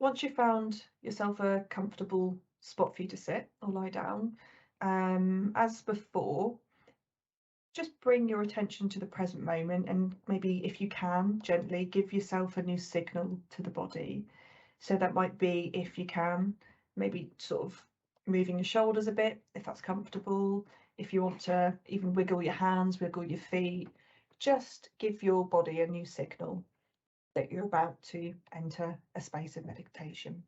once you've found yourself a comfortable spot for you to sit or lie down, as before, just bring your attention to the present moment, and maybe, if you can, gently give yourself a new signal to the body. So that might be, if you can, maybe sort of moving your shoulders a bit, if that's comfortable. If you want to even wiggle your hands, wiggle your feet, just give your body a new signal that you're about to enter a space of meditation.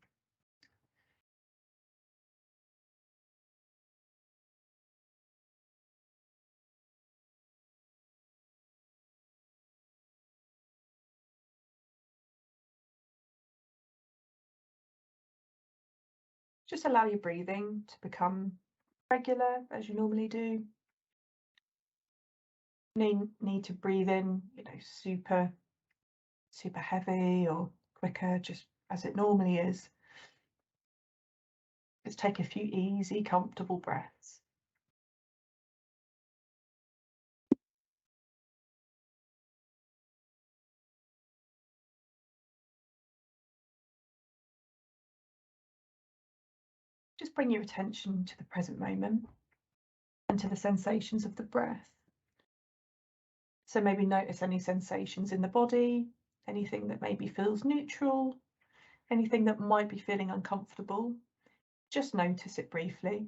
Just allow your breathing to become regular as you normally do. Need to breathe in, super heavy or quicker, just as it normally is. Just take a few easy, comfortable breaths. Just bring your attention to the present moment and to the sensations of the breath. So maybe notice any sensations in the body, anything that maybe feels neutral, anything that might be feeling uncomfortable. Just notice it briefly.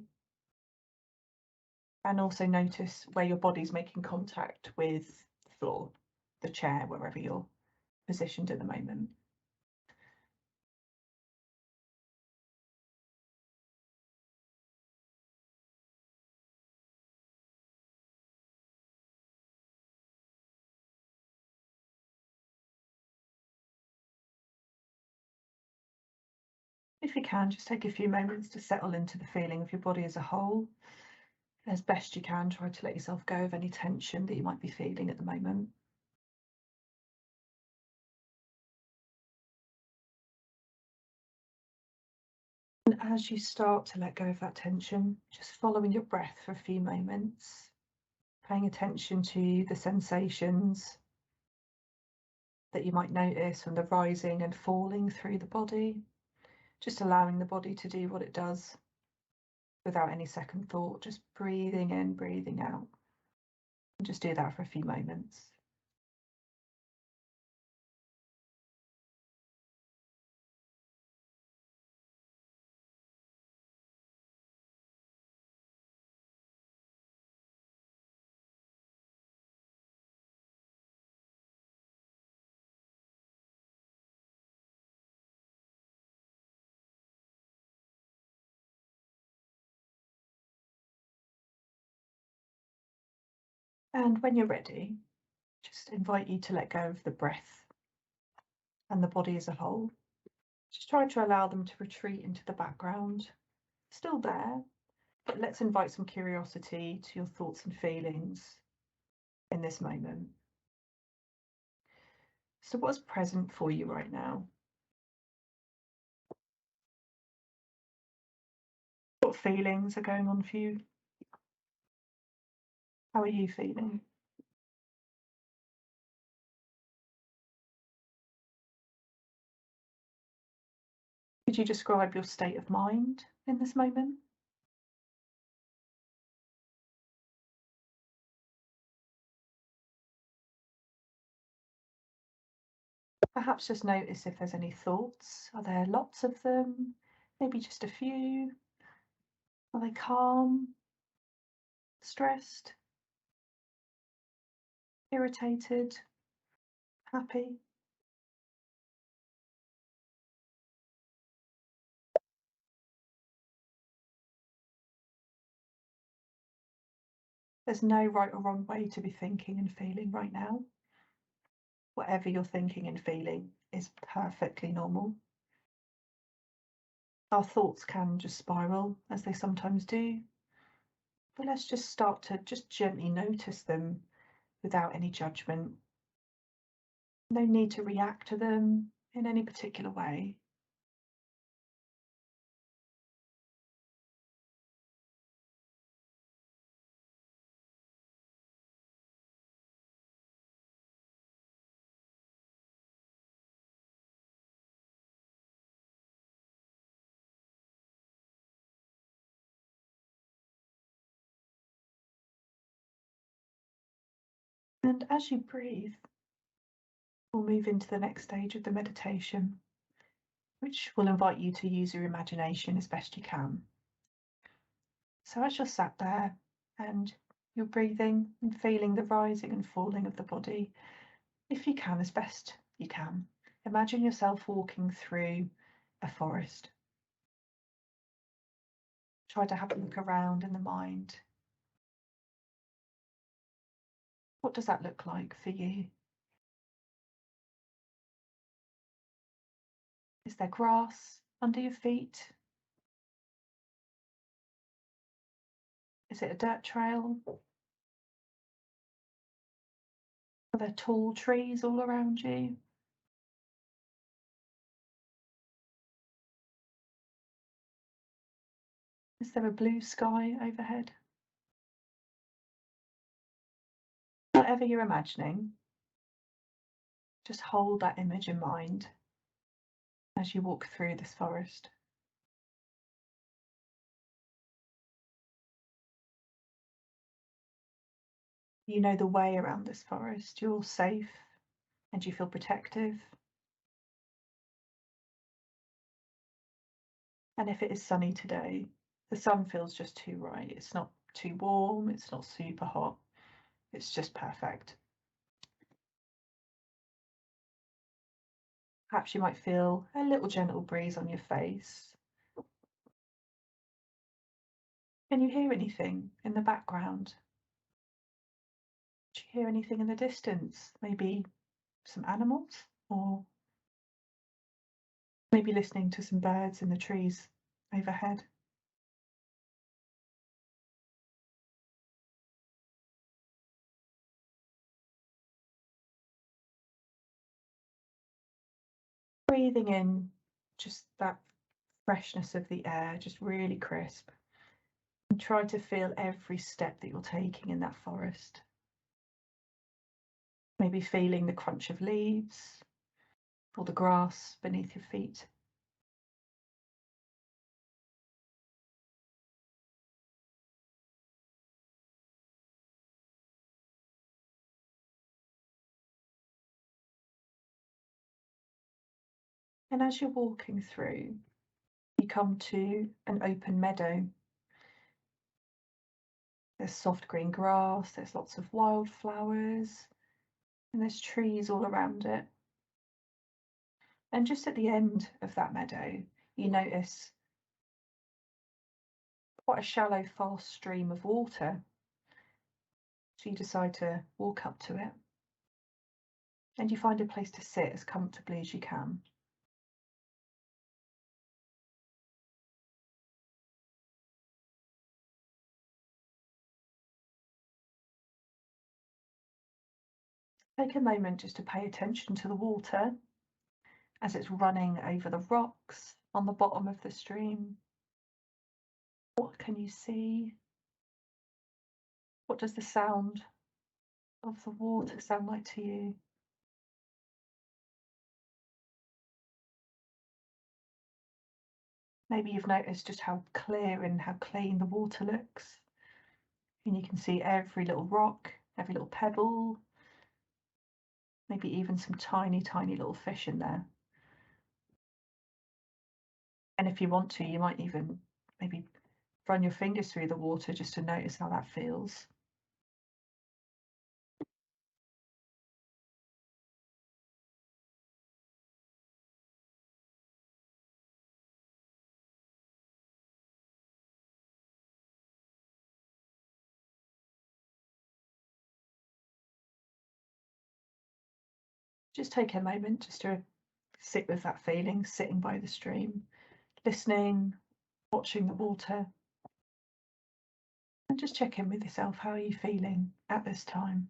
And also notice where your body's making contact with the floor, the chair, wherever you're positioned at the moment. If you can, just take a few moments to settle into the feeling of your body as a whole. As best you can, try to let yourself go of any tension that you might be feeling at the moment. And as you start to let go of that tension, just following your breath for a few moments, paying attention to the sensations that you might notice from the rising and falling through the body, just allowing the body to do what it does without any second thought, just breathing in, breathing out. And just do that for a few moments. And when you're ready, just invite you to let go of the breath and the body as a whole. Just try to allow them to retreat into the background. Still there, but let's invite some curiosity to your thoughts and feelings in this moment. So what's present for you right now? What feelings are going on for you? How are you feeling? Could you describe your state of mind in this moment? Perhaps just notice if there's any thoughts. Are there lots of them? Maybe just a few? Are they calm? Stressed? Irritated? Happy? There's no right or wrong way to be thinking and feeling right now. Whatever you're thinking and feeling is perfectly normal. Our thoughts can just spiral, as they sometimes do, but let's just start to just gently notice them without any judgment. No need to react to them in any particular way. And as you breathe, we'll move into the next stage of the meditation, which will invite you to use your imagination as best you can. So as you're sat there and you're breathing and feeling the rising and falling of the body, if you can, as best you can, imagine yourself walking through a forest. Try to have a look around in the mind. What does that look like for you? Is there grass under your feet? Is it a dirt trail? Are there tall trees all around you? Is there a blue sky overhead? Whatever you're imagining, just hold that image in mind as you walk through this forest. You know the way around this forest, you're safe and you feel protective. And if it is sunny today, the sun feels just too right. It's not too warm, it's not super hot, it's just perfect. Perhaps you might feel a little gentle breeze on your face. Can you hear anything in the background? Do you hear anything in the distance? Maybe some animals, or maybe listening to some birds in the trees overhead. Breathing in just that freshness of the air, just really crisp. And try to feel every step that you're taking in that forest. Maybe feeling the crunch of leaves or the grass beneath your feet. And as you're walking through, you come to an open meadow. There's soft green grass, there's lots of wildflowers, and there's trees all around it. And just at the end of that meadow, you notice quite a shallow, fast stream of water. So you decide to walk up to it, and you find a place to sit as comfortably as you can. Take a moment just to pay attention to the water as it's running over the rocks on the bottom of the stream. What can you see? What does the sound of the water sound like to you? Maybe you've noticed just how clear and how clean the water looks. And you can see every little rock, every little pebble, maybe even some tiny, tiny little fish in there. And if you want to, you might even maybe run your fingers through the water just to notice how that feels. Just take a moment just to sit with that feeling, sitting by the stream, listening, watching the water, and just check in with yourself. How are you feeling at this time?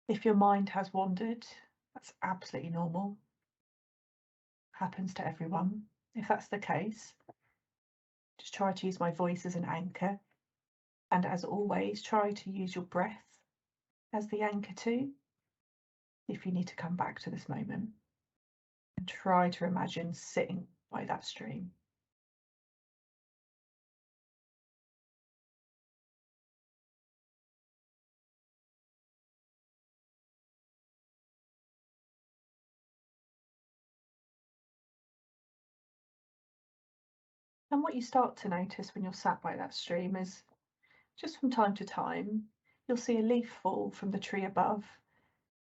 If your mind has wandered, that's absolutely normal. Happens to everyone. If that's the case, just try to use my voice as an anchor. And as always, try to use your breath as the anchor too, if you need to come back to this moment. And try to imagine sitting by that stream. And what you start to notice when you're sat by that stream is just from time to time, you'll see a leaf fall from the tree above,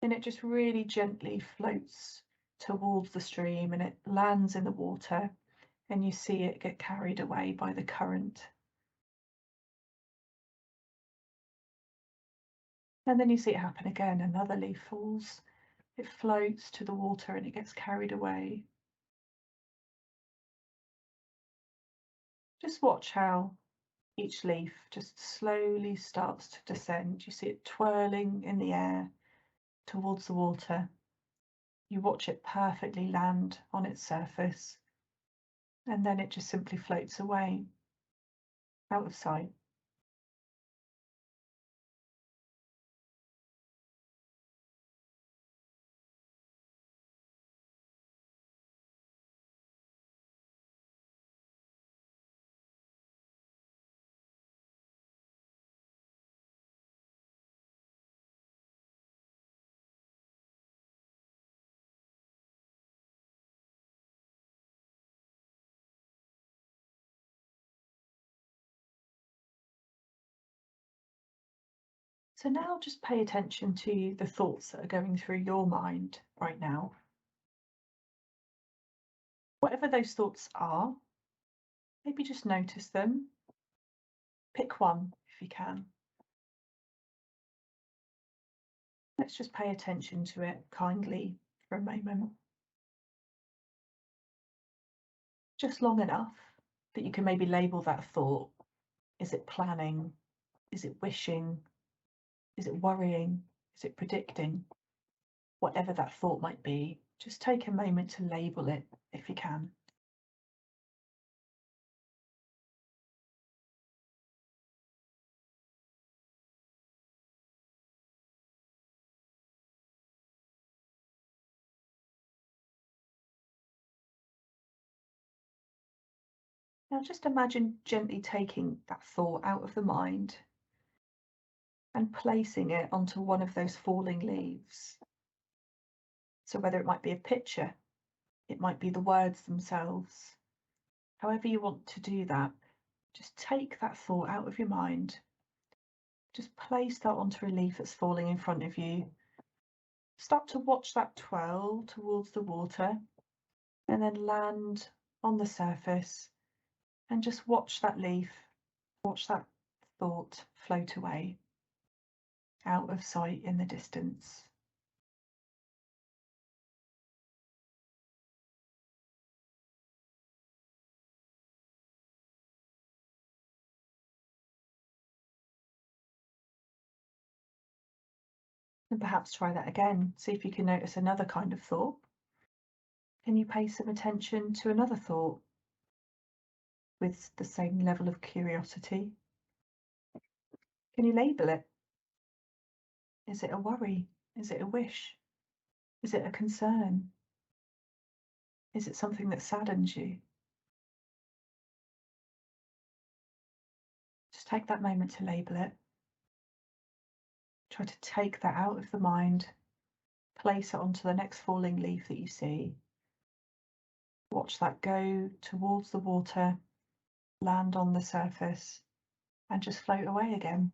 and it just really gently floats towards the stream and it lands in the water, and you see it get carried away by the current. And then you see it happen again. Another leaf falls, it floats to the water and it gets carried away. Just watch how each leaf just slowly starts to descend. You see it twirling in the air towards the water. You watch it perfectly land on its surface, and then it just simply floats away, out of sight. So now just pay attention to the thoughts that are going through your mind right now. Whatever those thoughts are, maybe just notice them. Pick one if you can. Let's just pay attention to it kindly for a moment. Just long enough that you can maybe label that thought. Is it planning? Is it wishing? Is it worrying? Is it predicting? Whatever that thought might be, just take a moment to label it if you can. Now just imagine gently taking that thought out of the mind and placing it onto one of those falling leaves. So whether it might be a picture, it might be the words themselves, however you want to do that, just take that thought out of your mind. Just place that onto a leaf that's falling in front of you. Start to watch that twirl towards the water and then land on the surface, and just watch that leaf, watch that thought float away, out of sight in the distance. And perhaps try that again. See if you can notice another kind of thought. Can you pay some attention to another thought with the same level of curiosity? Can you label it? Is it a worry? Is it a wish? Is it a concern? Is it something that saddens you? Just take that moment to label it. Try to take that out of the mind, place it onto the next falling leaf that you see. Watch that go towards the water, land on the surface, and just float away again.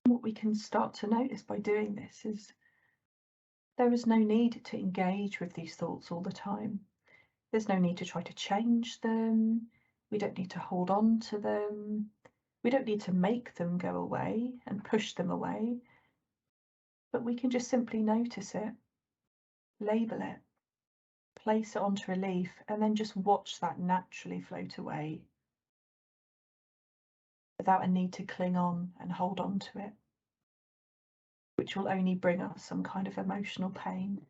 What we can start to notice by doing this is there is no need to engage with these thoughts all the time. There's no need to try to change them. We don't need to hold on to them. We don't need to make them go away and push them away, but we can just simply notice it, label it, place it onto a leaf, and then just watch that naturally float away without a need to cling on and hold on to it, which will only bring us some kind of emotional pain.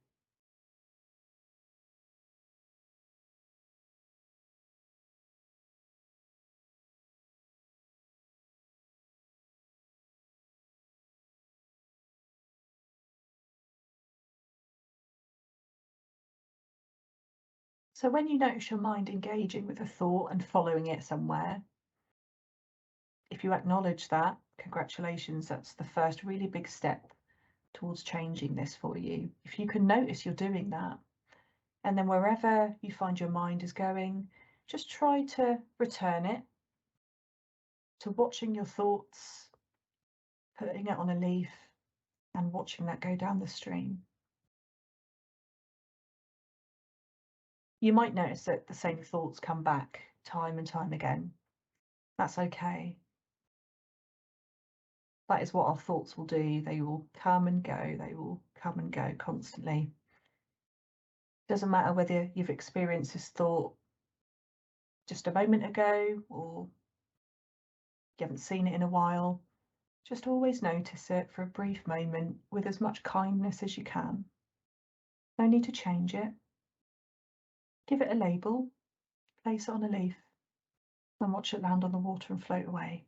So when you notice your mind engaging with a thought and following it somewhere, if you acknowledge that, congratulations, that's the first really big step towards changing this for you. If you can notice you're doing that, and then wherever you find your mind is going, just try to return it to watching your thoughts, putting it on a leaf and watching that go down the stream. You might notice that the same thoughts come back time and time again. That's okay. That is what our thoughts will do. They will come and go. They will come and go constantly. Doesn't matter whether you've experienced this thought just a moment ago or you haven't seen it in a while. Just always notice it for a brief moment with as much kindness as you can. No need to change it. Give it a label, place it on a leaf, and watch it land on the water and float away.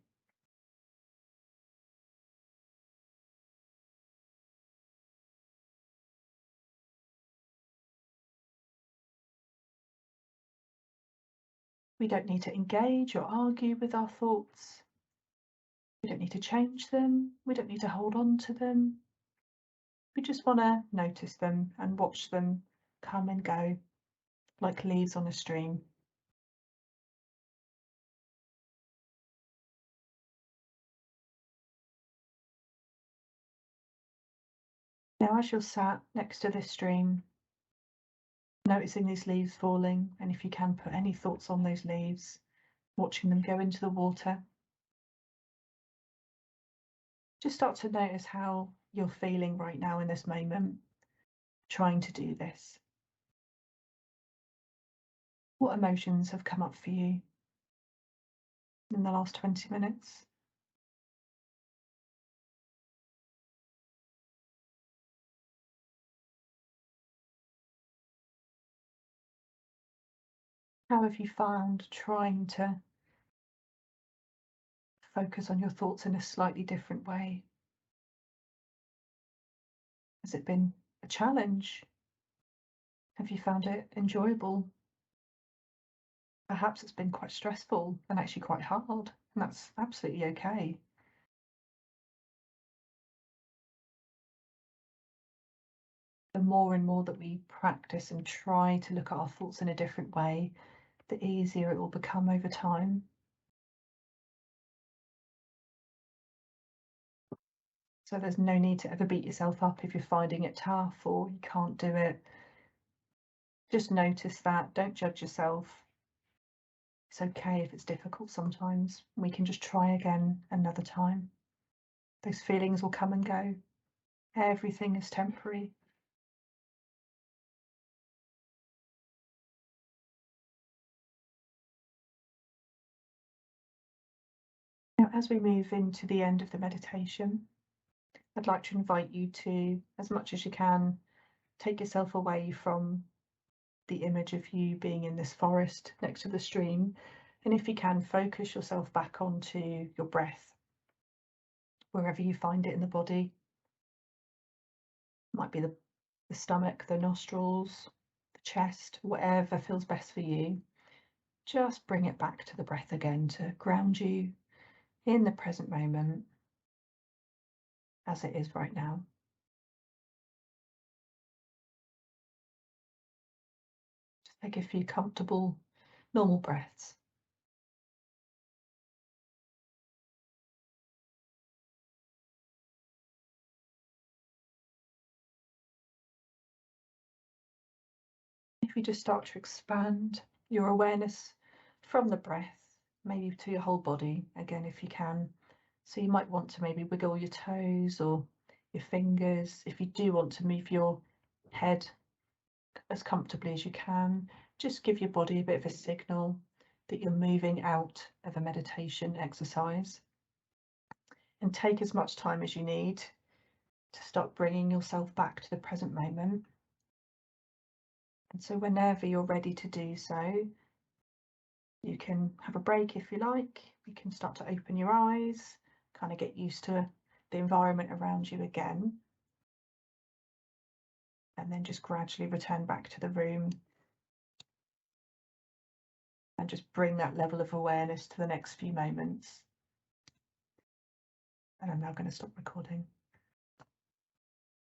We don't need to engage or argue with our thoughts. We don't need to change them. We don't need to hold on to them. We just want to notice them and watch them come and go like leaves on a stream. Now, as you're sat next to this stream, noticing these leaves falling, and if you can put any thoughts on those leaves, watching them go into the water, just start to notice how you're feeling right now in this moment, trying to do this. What emotions have come up for you in the last 20 minutes? How have you found trying to focus on your thoughts in a slightly different way? Has it been a challenge? Have you found it enjoyable? Perhaps it's been quite stressful and actually quite hard, and that's absolutely okay. The more and more that we practice and try to look at our thoughts in a different way, the easier it will become over time. So there's no need to ever beat yourself up if you're finding it tough or you can't do it. Just notice that, don't judge yourself. It's okay if it's difficult sometimes. We can just try again another time. Those feelings will come and go. Everything is temporary. Now, as we move into the end of the meditation, I'd like to invite you to, as much as you can, take yourself away from the image of you being in this forest next to the stream. And if you can, focus yourself back onto your breath, wherever you find it in the body. It might be the stomach, the nostrils, the chest, whatever feels best for you. Just bring it back to the breath again to ground you in the present moment as it is right now. Just take a few comfortable, normal breaths. If you just start to expand your awareness from the breath, maybe to your whole body, again, if you can. So you might want to maybe wiggle your toes or your fingers. If you do want to move your head as comfortably as you can, just give your body a bit of a signal that you're moving out of a meditation exercise. And take as much time as you need to start bringing yourself back to the present moment. And so whenever you're ready to do so, you can have a break if you like. You can start to open your eyes, kind of get used to the environment around you again, and then just gradually return back to the room and just bring that level of awareness to the next few moments. And I'm now going to stop recording.